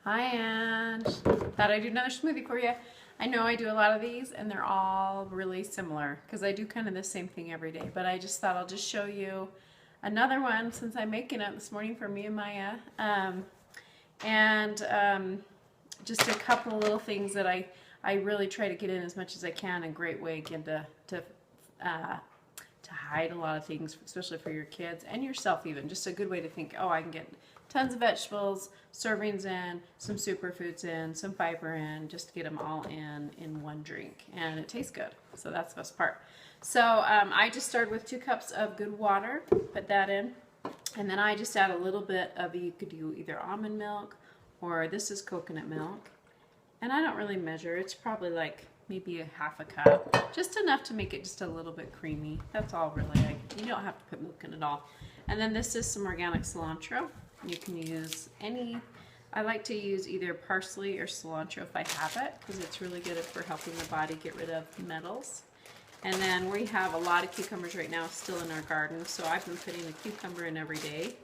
Hi, Ange. Thought I'd do another smoothie for you. I know I do a lot of these and they're all really similar because I do kind of the same thing every day, but I just thought I'll just show you another one since I'm making it this morning for me and Maya. And just a couple little things that I really try to get in as much as I can. A great way again to hide a lot of things, especially for your kids and yourself even. Just a good way to think, oh, I can get tons of vegetables, servings in, some superfoods in, some fiber in, just to get them all in one drink. And it tastes good, so that's the best part. So I just started with 2 cups of good water, put that in, and then I just add a little bit of, you could do either almond milk or this is coconut milk. And I don't really measure, it's probably like maybe a half a cup, just enough to make it just a little bit creamy. That's all really, you don't have to put milk in at all. And then this is some organic cilantro. You can use any, I like to use either parsley or cilantro if I have it, because it's really good for helping the body get rid of metals. And then we have a lot of cucumbers right now still in our garden, so I've been putting a cucumber in every day.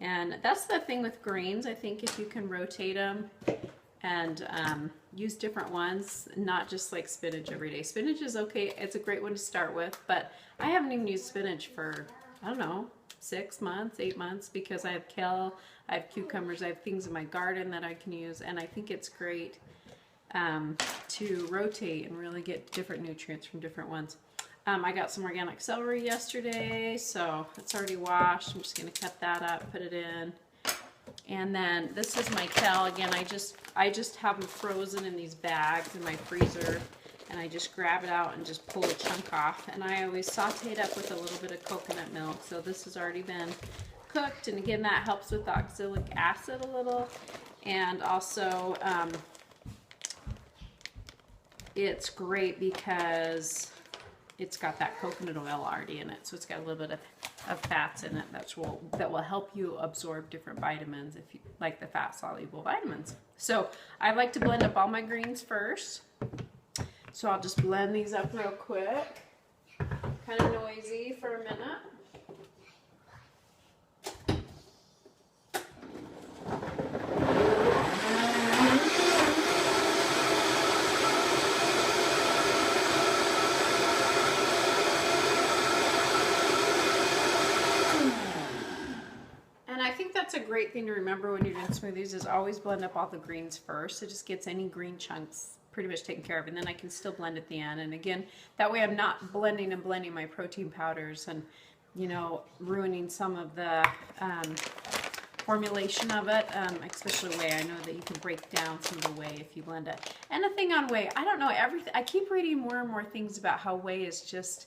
And that's the thing with greens, I think if you can rotate them and use different ones, not just like spinach every day. Spinach is okay, it's a great one to start with, but I haven't even used spinach for, I don't know, 6 months, 8 months, because I have kale, I have cucumbers, I have things in my garden that I can use, and I think it's great to rotate and really get different nutrients from different ones. I got some organic celery yesterday, so it's already washed. I'm just going to cut that up, put it in. And then this is my kale. Again, I just have them frozen in these bags in my freezer, and I just grab it out and just pull a chunk off. And I always saute it up with a little bit of coconut milk. So this has already been cooked, and again, that helps with the oxalic acid a little. And also, it's great because it's got that coconut oil already in it, so it's got a little bit of fats in it that will help you absorb different vitamins, if you like the fat soluble vitamins. So I like to blend up all my greens first. So I'll just blend these up real quick. Kind of noisy for a minute. That's a great thing to remember when you're doing smoothies, is always blend up all the greens first. It just gets any green chunks pretty much taken care of, and then I can still blend at the end. And again, that way I'm not blending my protein powders and, you know, ruining some of the formulation of it, especially whey. I know that you can break down some of the whey if you blend it. And the thing on whey, I don't know, I keep reading more and more things about how whey is just,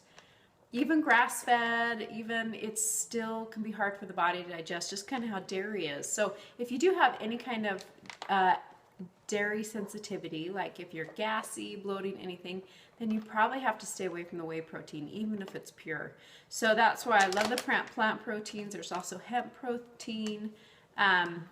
even grass-fed, even it still can be hard for the body to digest, just kind of how dairy is. So if you do have any kind of dairy sensitivity, like if you're gassy, bloating, anything, then you probably have to stay away from the whey protein, even if it's pure. So that's why I love the plant proteins. There's also hemp protein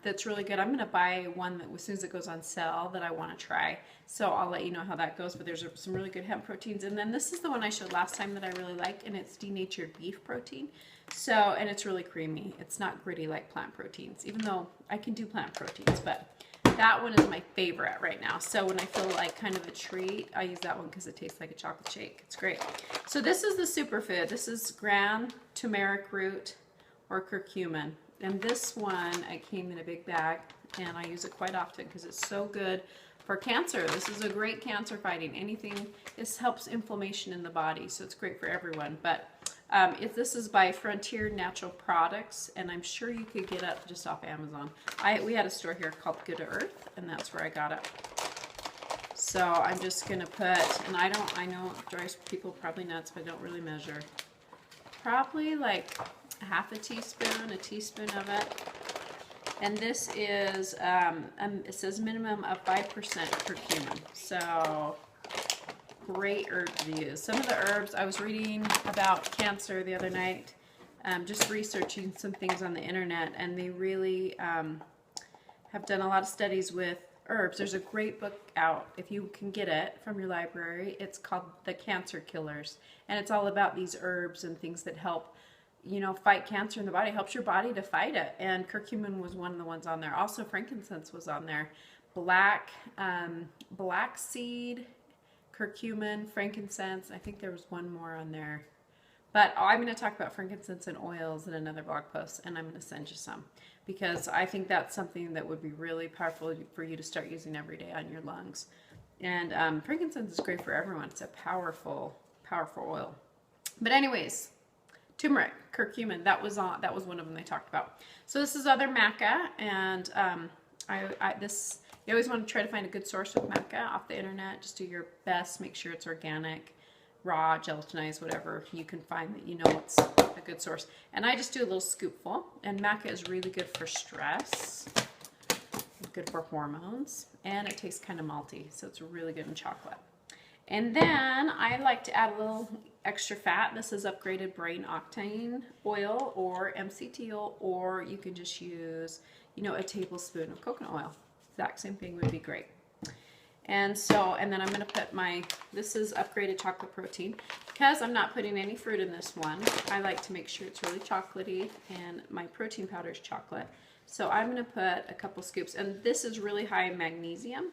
that's really good. I'm going to buy one that as soon as it goes on sale that I want to try. So I'll let you know how that goes, but there's some really good hemp proteins. And then this is the one I showed last time that I really like, and it's denatured beef protein. So, and it's really creamy. It's not gritty like plant proteins, even though I can do plant proteins, but that one is my favorite right now. So when I feel like kind of a treat, I use that one because it tastes like a chocolate shake. It's great. So this is the superfood. This is ground turmeric root or curcumin. And this one, I came in a big bag, and I use it quite often because it's so good for cancer. This is a great cancer fighting. Anything, this helps inflammation in the body, so it's great for everyone. But this is by Frontier Natural Products, and I'm sure you could get it just off Amazon. We had a store here called Good Earth, and that's where I got it. So I'm just gonna put, and I know it drives people probably nuts, but I don't really measure. Probably like half a teaspoon of it. And this is, it says minimum of 5% curcumin. So great herb to use. Some of the herbs, I was reading about cancer the other night, just researching some things on the internet, and they really have done a lot of studies with herbs. There's a great book out, if you can get it from your library. It's called The Cancer Killers, and it's all about these herbs and things that help you know, fight cancer in the body, helps your body to fight it. And curcumin was one of the ones on there. Also, frankincense was on there. Black seed, curcumin, frankincense. I think there was one more on there. But I'm going to talk about frankincense and oils in another blog post, and I'm going to send you some because I think that's something that would be really powerful for you to start using every day on your lungs. And frankincense is great for everyone. It's a powerful, powerful oil. But anyways, turmeric, curcumin, that was one of them they talked about. So this is other maca, and you always want to try to find a good source of maca off the internet. Just do your best. Make sure it's organic, raw, gelatinized, whatever you can find that you know it's a good source. And I just do a little scoopful. And maca is really good for stress, good for hormones, and it tastes kind of malty, so it's really good in chocolate. And then I like to add a little extra fat. This is upgraded brain octane oil or MCT oil, or you can just use, you know, a tablespoon of coconut oil. Exact same thing would be great. And then I'm going to put this is upgraded chocolate protein. Because I'm not putting any fruit in this one, I like to make sure it's really chocolatey, and my protein powder is chocolate. So I'm going to put a couple scoops, and this is really high in magnesium.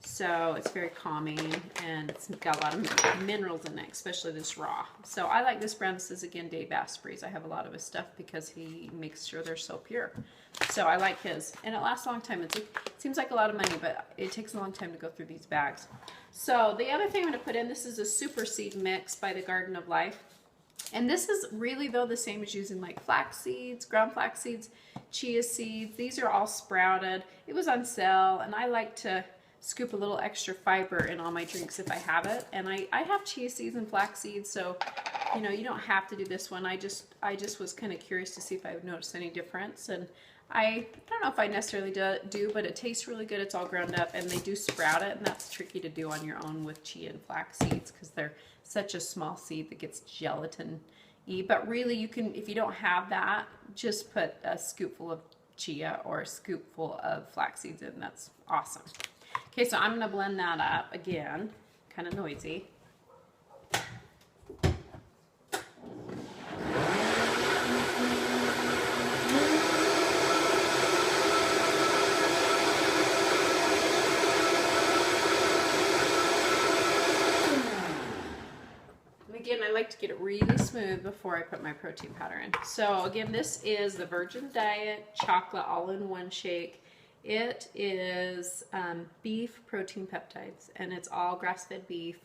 So it's very calming, and it's got a lot of minerals in it, especially this raw. So I like this brand. This is, again, Dave Asprey's. I have a lot of his stuff because he makes sure they're so pure. So I like his, and it lasts a long time. It seems like a lot of money, but it takes a long time to go through these bags. So the other thing I'm going to put in, this is a super seed mix by the Garden of Life. And this is really, though, the same as using like flax seeds, ground flax seeds, chia seeds. These are all sprouted. It was on sale, and I like to scoop a little extra fiber in all my drinks if I have it. And I have chia seeds and flax seeds, so you know, you don't have to do this one. I just was kind of curious to see if I would notice any difference. And I don't know if I necessarily do, but it tastes really good. It's all ground up, and they do sprout it, and that's tricky to do on your own with chia and flax seeds because they're such a small seed that gets gelatin-y. But really, you can, if you don't have that, just put a scoopful of chia or a scoopful of flax seeds in. That's awesome. Okay, so I'm going to blend that up again. Kind of noisy. Again, I like to get it really smooth before I put my protein powder in. So again, this is the Virgin Diet Chocolate All-in-One Shake. It is beef protein peptides, and it's all grass-fed beef.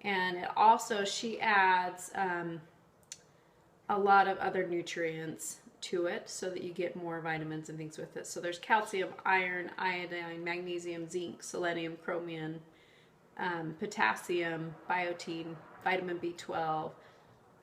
And it also, she adds a lot of other nutrients to it so that you get more vitamins and things with it. So there's calcium, iron, iodine, magnesium, zinc, selenium, chromium, potassium, biotin, vitamin B12,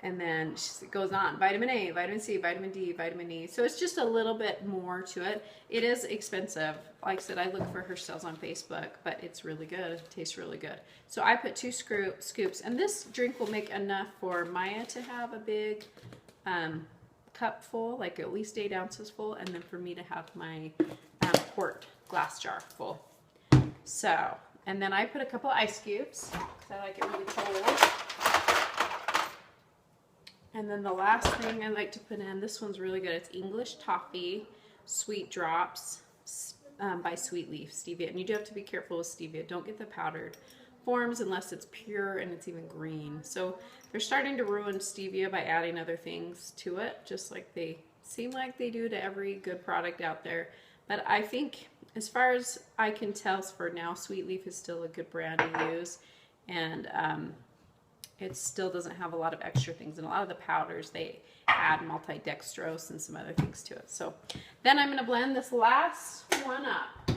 and then it goes on. Vitamin A, vitamin C, vitamin D, vitamin E. So it's just a little bit more to it. It is expensive. Like I said, I look for her sales on Facebook, but it's really good. It tastes really good. So I put 2 scoops, and this drink will make enough for Maya to have a big cup full, like at least 8 ounces full, and then for me to have my quart glass jar full. So, and then I put a couple ice cubes because I like it really cold. And then the last thing I like to put in, this one's really good. It's English Toffee Sweet Drops by Sweet Leaf Stevia. And you do have to be careful with stevia. Don't get the powdered forms unless it's pure and it's even green. So they're starting to ruin stevia by adding other things to it, just like they seem like they do to every good product out there. But I think, as far as I can tell for now, Sweet Leaf is still a good brand to use. And it still doesn't have a lot of extra things. And a lot of the powders, they add multi-dextrose and some other things to it. So then I'm going to blend this last one up.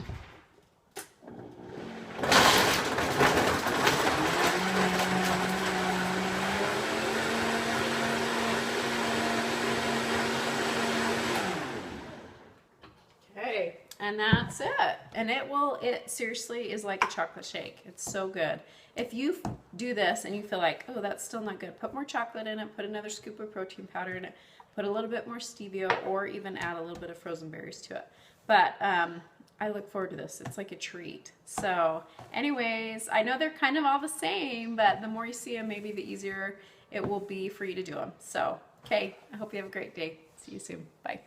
Okay, and that's it. And it seriously is like a chocolate shake. It's so good. If you do this and you feel like, oh, that's still not good, put more chocolate in it, put another scoop of protein powder in it, put a little bit more stevia, or even add a little bit of frozen berries to it. But I look forward to this. It's like a treat. So anyways, I know they're kind of all the same, but the more you see them, maybe the easier it will be for you to do them. So Okay, I hope you have a great day. See you soon. Bye.